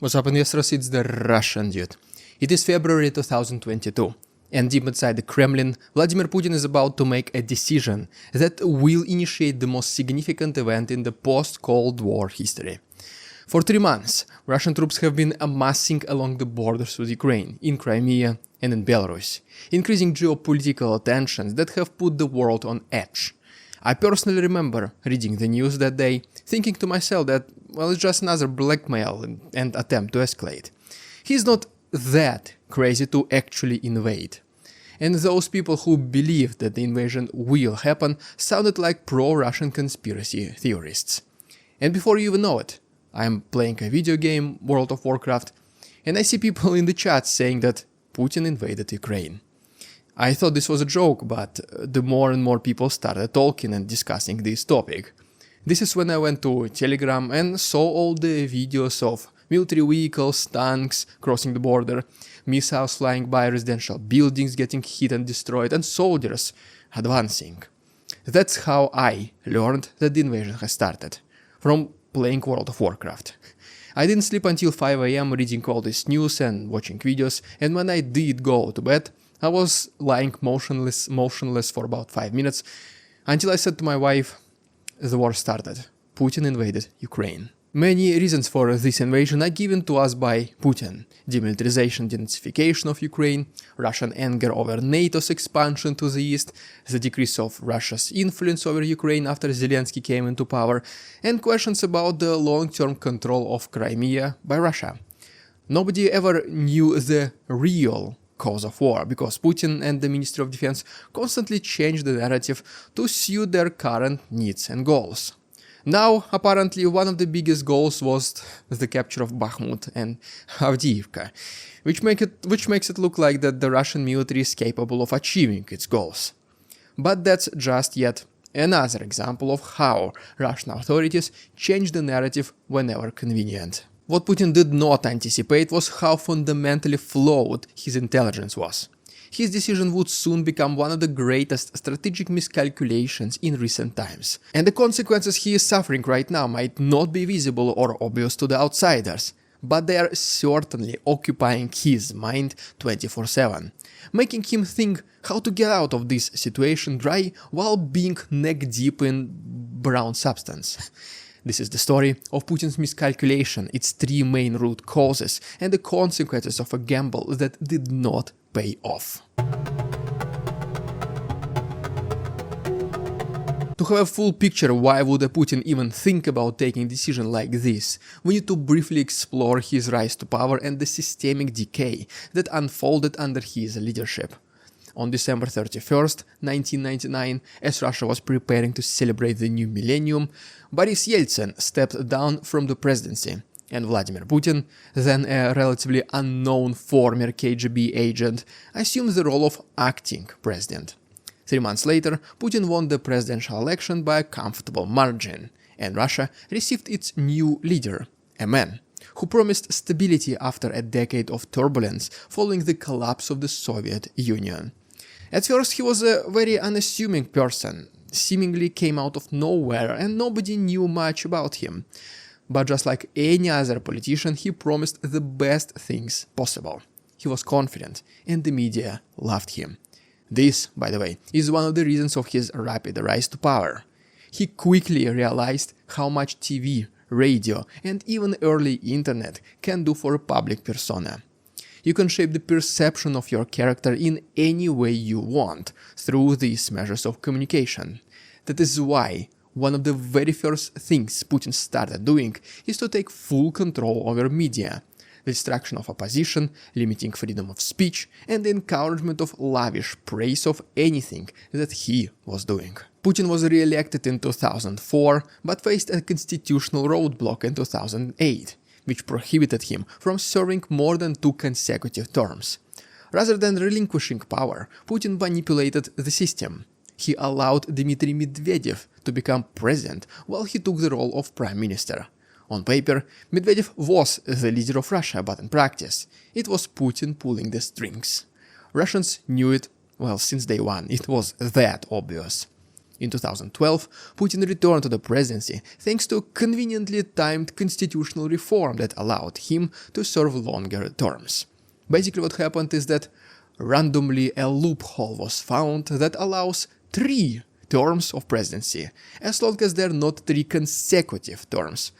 What's up, investors? It's the Russian dude. It is February 2022, and deep inside the Kremlin, Vladimir Putin is about to make a decision that will initiate the most significant event in the post-Cold War history. For 3 months, Russian troops have been amassing along the borders with Ukraine, in Crimea and in Belarus, increasing geopolitical tensions that have put the world on edge. I personally remember reading the news that day, thinking to myself that, well, it's just another blackmail and attempt to escalate. He's not that crazy to actually invade. And those people who believed that the invasion will happen sounded like pro-Russian conspiracy theorists. And before you even know it, I'm playing a video game, World of Warcraft, and I see people in the chat saying that Putin invaded Ukraine. I thought this was a joke, but the more and more people started talking and discussing this topic. This is when I went to Telegram and saw all the videos of military vehicles, tanks crossing the border, missiles flying by residential buildings getting hit and destroyed, and soldiers advancing. That's how I learned that the invasion has started, from playing World of Warcraft. I didn't sleep until 5 AM reading all this news and watching videos, and when I did go to bed, I was lying motionless for about 5 minutes, until I said to my wife, the war started. Putin invaded Ukraine. Many reasons for this invasion are given to us by Putin: demilitarization, denazification of Ukraine, Russian anger over NATO's expansion to the east, the decrease of Russia's influence over Ukraine after Zelensky came into power, and questions about the long-term control of Crimea by Russia. Nobody ever knew the real cause of war, because Putin and the Ministry of Defense constantly changed the narrative to suit their current needs and goals. Now, apparently, one of the biggest goals was the capture of Bakhmut and Avdiivka, which makes it look like that the Russian military is capable of achieving its goals. But that's just yet another example of how Russian authorities change the narrative whenever convenient. What Putin did not anticipate was how fundamentally flawed his intelligence was. His decision would soon become one of the greatest strategic miscalculations in recent times, and the consequences he is suffering right now might not be visible or obvious to the outsiders, but they are certainly occupying his mind 24/7, making him think how to get out of this situation dry while being neck-deep in brown substance. This is the story of Putin's miscalculation, its 3 main root causes, and the consequences of a gamble that did not pay off. To have a full picture why would a Putin even think about taking a decision like this, we need to briefly explore his rise to power and the systemic decay that unfolded under his leadership. On December 31st, 1999, as Russia was preparing to celebrate the new millennium, Boris Yeltsin stepped down from the presidency, and Vladimir Putin, then a relatively unknown former KGB agent, assumed the role of acting president. 3 months later, Putin won the presidential election by a comfortable margin, and Russia received its new leader, a man who promised stability after a decade of turbulence following the collapse of the Soviet Union. At first, he was a very unassuming person, seemingly came out of nowhere and nobody knew much about him. But just like any other politician, he promised the best things possible. He was confident and the media loved him. This, by the way, is one of the reasons of his rapid rise to power. He quickly realized how much TV, radio and even early internet can do for a public persona. You can shape the perception of your character in any way you want through these measures of communication. That is why one of the very first things Putin started doing is to take full control over media, the destruction of opposition, limiting freedom of speech, and the encouragement of lavish praise of anything that he was doing. Putin was re-elected in 2004, but faced a constitutional roadblock in 2008. Which prohibited him from serving more than 2 consecutive terms. Rather than relinquishing power, Putin manipulated the system. He allowed Dmitry Medvedev to become president while he took the role of prime minister. On paper, Medvedev was the leader of Russia, but in practice, it was Putin pulling the strings. Russians knew it, well, since day one, it was that obvious. In 2012, Putin returned to the presidency thanks to a conveniently timed constitutional reform that allowed him to serve longer terms. Basically what happened is that randomly a loophole was found that allows 3 terms of presidency, as long as they're not 3 consecutive terms.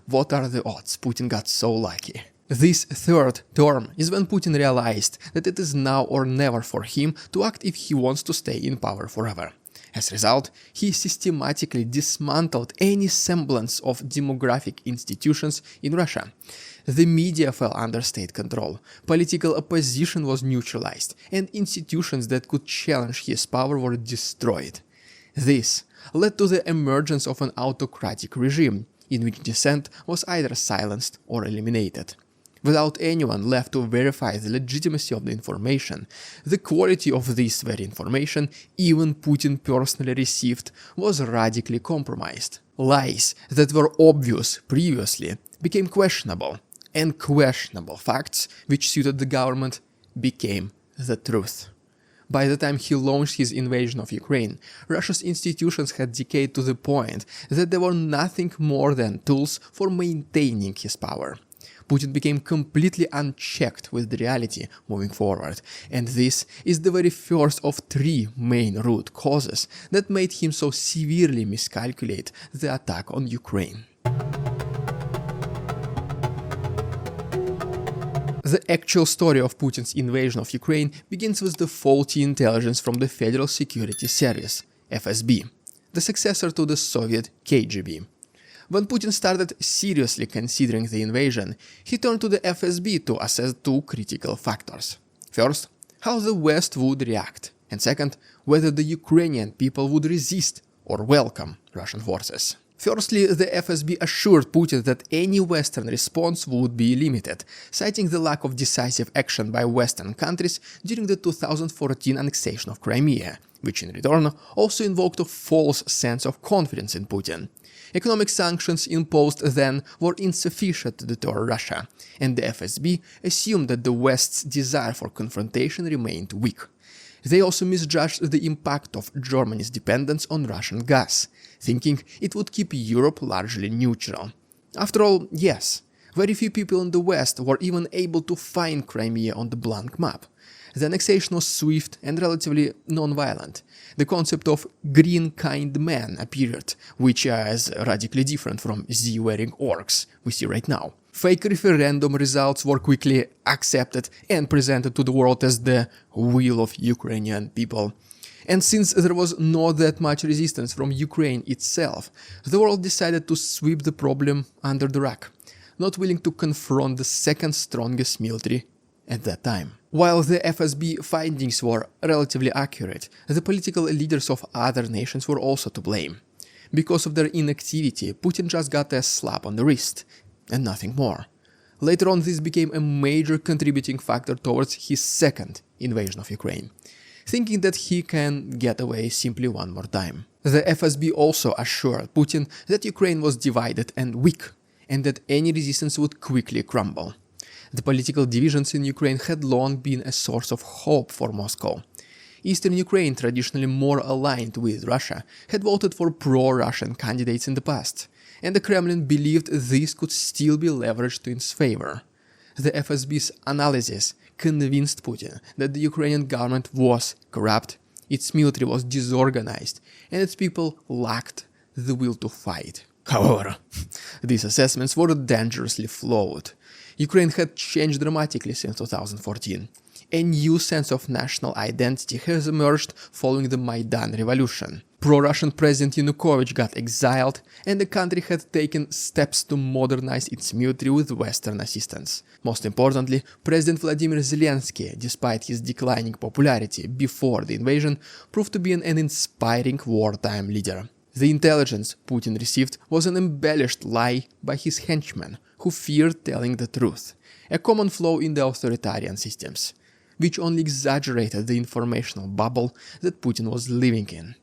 What are the odds Putin got so lucky? This 3rd term is when Putin realized that it is now or never for him to act if he wants to stay in power forever. As a result, he systematically dismantled any semblance of demographic institutions in Russia. The media fell under state control, political opposition was neutralized, and institutions that could challenge his power were destroyed. This led to the emergence of an autocratic regime, in which dissent was either silenced or eliminated. Without anyone left to verify the legitimacy of the information, the quality of this very information even Putin personally received was radically compromised. Lies that were obvious previously became questionable, and questionable facts which suited the government became the truth. By the time he launched his invasion of Ukraine, Russia's institutions had decayed to the point that they were nothing more than tools for maintaining his power. Putin became completely unchecked with the reality moving forward, and this is the very first of 3 main root causes that made him so severely miscalculate the attack on Ukraine. The actual story of Putin's invasion of Ukraine begins with the faulty intelligence from the Federal Security Service, FSB, the successor to the Soviet KGB. When Putin started seriously considering the invasion, he turned to the FSB to assess 2 critical factors. First, how the West would react, and second, whether the Ukrainian people would resist or welcome Russian forces. Firstly, the FSB assured Putin that any Western response would be limited, citing the lack of decisive action by Western countries during the 2014 annexation of Crimea, which in return also invoked a false sense of confidence in Putin. Economic sanctions imposed then were insufficient to deter Russia, and the FSB assumed that the West's desire for confrontation remained weak. They also misjudged the impact of Germany's dependence on Russian gas, thinking it would keep Europe largely neutral. After all, yes, very few people in the West were even able to find Crimea on the blank map. The annexation was swift and relatively non-violent. The concept of green kind man appeared, which is radically different from Z-wearing orcs we see right now. Fake referendum results were quickly accepted and presented to the world as the will of Ukrainian people. And since there was not that much resistance from Ukraine itself, the world decided to sweep the problem under the rug, not willing to confront the second strongest military at that time. While the FSB findings were relatively accurate, the political leaders of other nations were also to blame. Because of their inactivity, Putin just got a slap on the wrist, and nothing more. Later on, this became a major contributing factor towards his second invasion of Ukraine, thinking that he can get away simply one more time. The FSB also assured Putin that Ukraine was divided and weak, and that any resistance would quickly crumble. The political divisions in Ukraine had long been a source of hope for Moscow. Eastern Ukraine, traditionally more aligned with Russia, had voted for pro-Russian candidates in the past, and the Kremlin believed this could still be leveraged in its favor. The FSB's analysis convinced Putin that the Ukrainian government was corrupt, its military was disorganized, and its people lacked the will to fight. However, these assessments were dangerously flawed. Ukraine had changed dramatically since 2014. A new sense of national identity has emerged following the Maidan revolution. Pro-Russian President Yanukovych got exiled, and the country had taken steps to modernize its military with Western assistance. Most importantly, President Vladimir Zelensky, despite his declining popularity before the invasion, proved to be an inspiring wartime leader. The intelligence Putin received was an embellished lie by his henchmen, who feared telling the truth, a common flaw in the authoritarian systems, which only exaggerated the informational bubble that Putin was living in.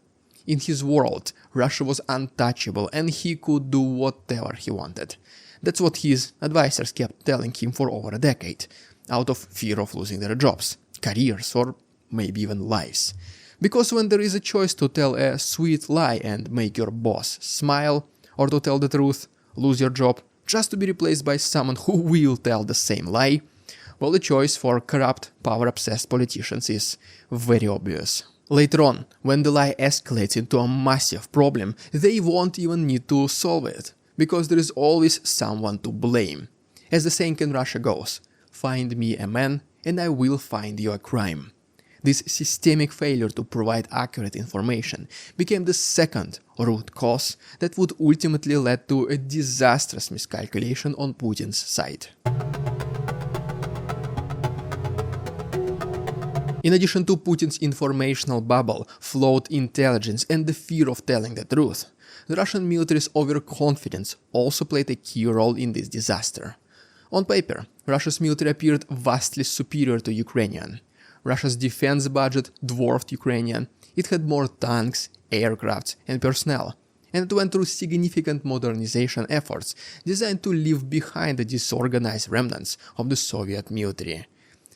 In his world, Russia was untouchable and he could do whatever he wanted. That's what his advisors kept telling him for over a decade, out of fear of losing their jobs, careers, or maybe even lives. Because when there is a choice to tell a sweet lie and make your boss smile, or to tell the truth, lose your job, just to be replaced by someone who will tell the same lie, well, the choice for corrupt, power-obsessed politicians is very obvious. Later on, when the lie escalates into a massive problem, they won't even need to solve it, because there is always someone to blame. As the saying in Russia goes, find me a man and I will find you a crime. This systemic failure to provide accurate information became the second root cause that would ultimately lead to a disastrous miscalculation on Putin's side. In addition to Putin's informational bubble, flawed intelligence and the fear of telling the truth, the Russian military's overconfidence also played a key role in this disaster. On paper, Russia's military appeared vastly superior to Ukrainian. Russia's defense budget dwarfed Ukrainian, it had more tanks, aircrafts and personnel, and it went through significant modernization efforts designed to leave behind the disorganized remnants of the Soviet military.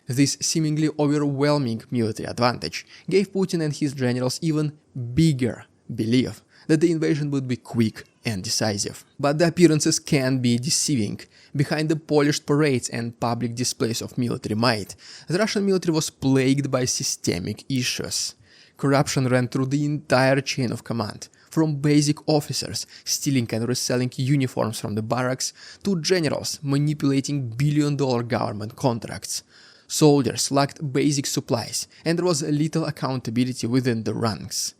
This seemingly overwhelming military advantage gave Putin and his generals even bigger belief that the invasion would be quick and decisive. But the appearances can be deceiving. Behind the polished parades and public displays of military might, the Russian military was plagued by systemic issues. Corruption ran through the entire chain of command, from basic officers stealing and reselling uniforms from the barracks to generals manipulating billion-dollar government contracts. Soldiers lacked basic supplies, and there was little accountability within the ranks.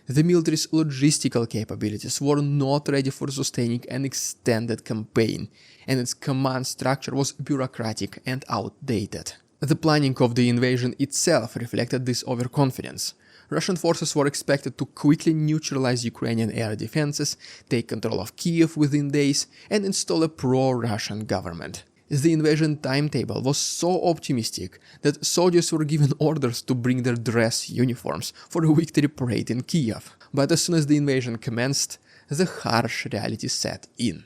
The military's logistical capabilities were not ready for sustaining an extended campaign, and its command structure was bureaucratic and outdated. The planning of the invasion itself reflected this overconfidence. Russian forces were expected to quickly neutralize Ukrainian air defenses, take control of Kiev within days, and install a pro-Russian government. The invasion timetable was so optimistic that soldiers were given orders to bring their dress uniforms for a victory parade in Kiev. But as soon as the invasion commenced, the harsh reality set in.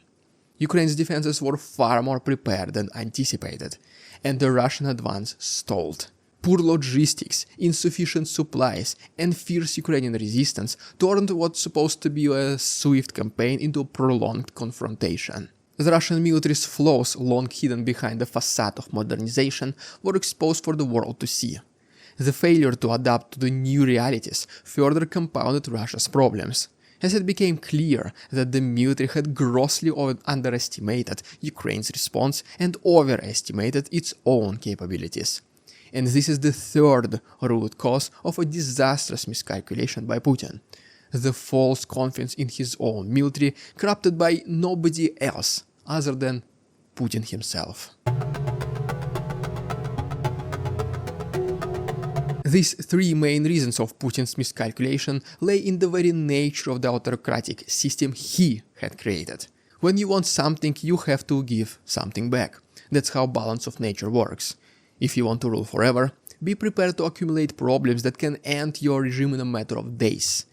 Ukraine's defenses were far more prepared than anticipated, and the Russian advance stalled. Poor logistics, insufficient supplies, and fierce Ukrainian resistance turned what's supposed to be a swift campaign into a prolonged confrontation. The Russian military's flaws, long hidden behind the facade of modernization, were exposed for the world to see. The failure to adapt to the new realities further compounded Russia's problems, as it became clear that the military had grossly underestimated Ukraine's response and overestimated its own capabilities. And this is the third root cause of a disastrous miscalculation by Putin. The false confidence in his own military, corrupted by nobody else other than Putin himself. These three main reasons of Putin's miscalculation lay in the very nature of the autocratic system he had created. When you want something, you have to give something back. That's how balance of nature works. If you want to rule forever, be prepared to accumulate problems that can end your regime in a matter of days.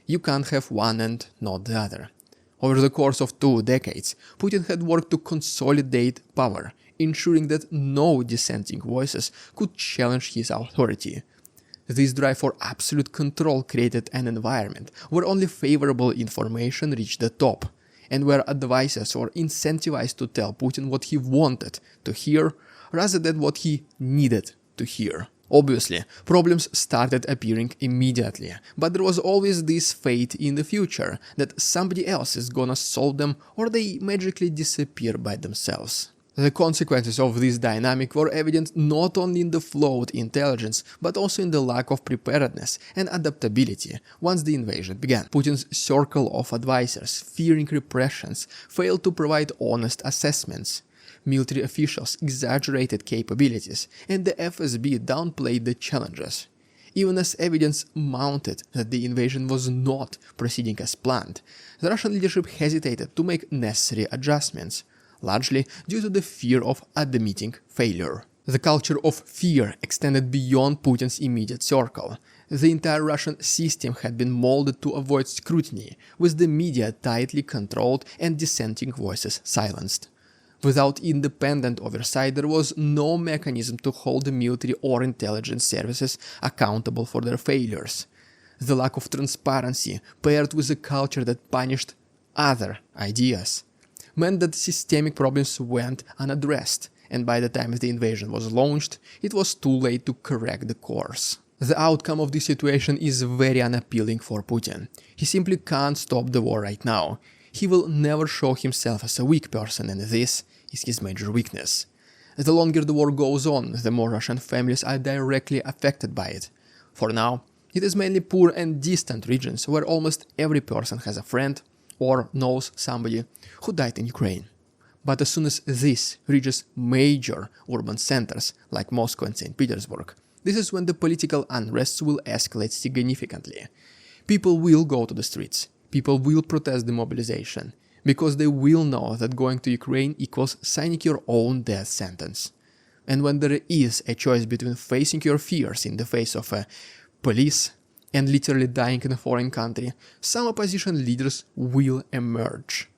You can't have one and not the other. Over the course of 2 decades, Putin had worked to consolidate power, ensuring that no dissenting voices could challenge his authority. This drive for absolute control created an environment where only favorable information reached the top, and where advisors were incentivized to tell Putin what he wanted to hear rather than what he needed to hear. Obviously, problems started appearing immediately, but there was always this fate in the future that somebody else is gonna solve them or they magically disappear by themselves. The consequences of this dynamic were evident not only in the flawed intelligence, but also in the lack of preparedness and adaptability once the invasion began. Putin's circle of advisors, fearing repressions, failed to provide honest assessments. Military officials exaggerated capabilities, and the FSB downplayed the challenges. Even as evidence mounted that the invasion was not proceeding as planned, the Russian leadership hesitated to make necessary adjustments, largely due to the fear of admitting failure. The culture of fear extended beyond Putin's immediate circle. The entire Russian system had been molded to avoid scrutiny, with the media tightly controlled and dissenting voices silenced. Without independent oversight, there was no mechanism to hold the military or intelligence services accountable for their failures. The lack of transparency, paired with a culture that punished other ideas, meant that systemic problems went unaddressed, and by the time the invasion was launched, it was too late to correct the course. The outcome of this situation is very unappealing for Putin. He simply can't stop the war right now. He will never show himself as a weak person, and this is his major weakness. The longer the war goes on, the more Russian families are directly affected by it. For now, it is mainly poor and distant regions where almost every person has a friend or knows somebody who died in Ukraine. But as soon as this reaches major urban centers like Moscow and St. Petersburg, this is when the political unrest will escalate significantly. People will go to the streets, people will protest the mobilization, because they will know that going to Ukraine equals signing your own death sentence. And when there is a choice between facing your fears in the face of a police and literally dying in a foreign country, some opposition leaders will emerge.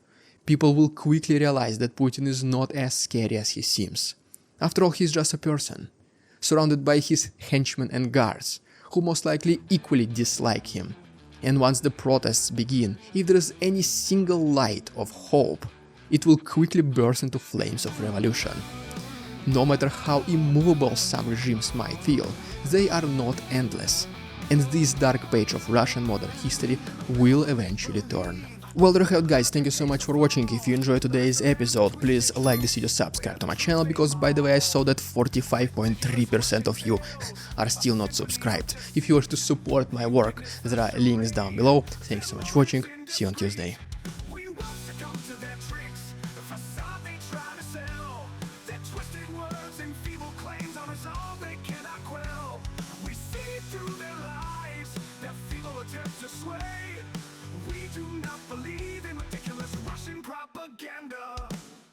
People will quickly realize that Putin is not as scary as he seems. After all, he's just a person, surrounded by his henchmen and guards, who most likely equally dislike him. And once the protests begin, if there is any single light of hope, it will quickly burst into flames of revolution. No matter how immovable some regimes might feel, they are not endless, and this dark page of Russian modern history will eventually turn. Well, there you have it, guys. Thank you so much for watching. If you enjoyed today's episode, please like this video, subscribe to my channel, because by the way, I saw that 45.3% of you are still not subscribed. If you wish to support my work, there are links down below. Thank you so much for watching. See you on Tuesday.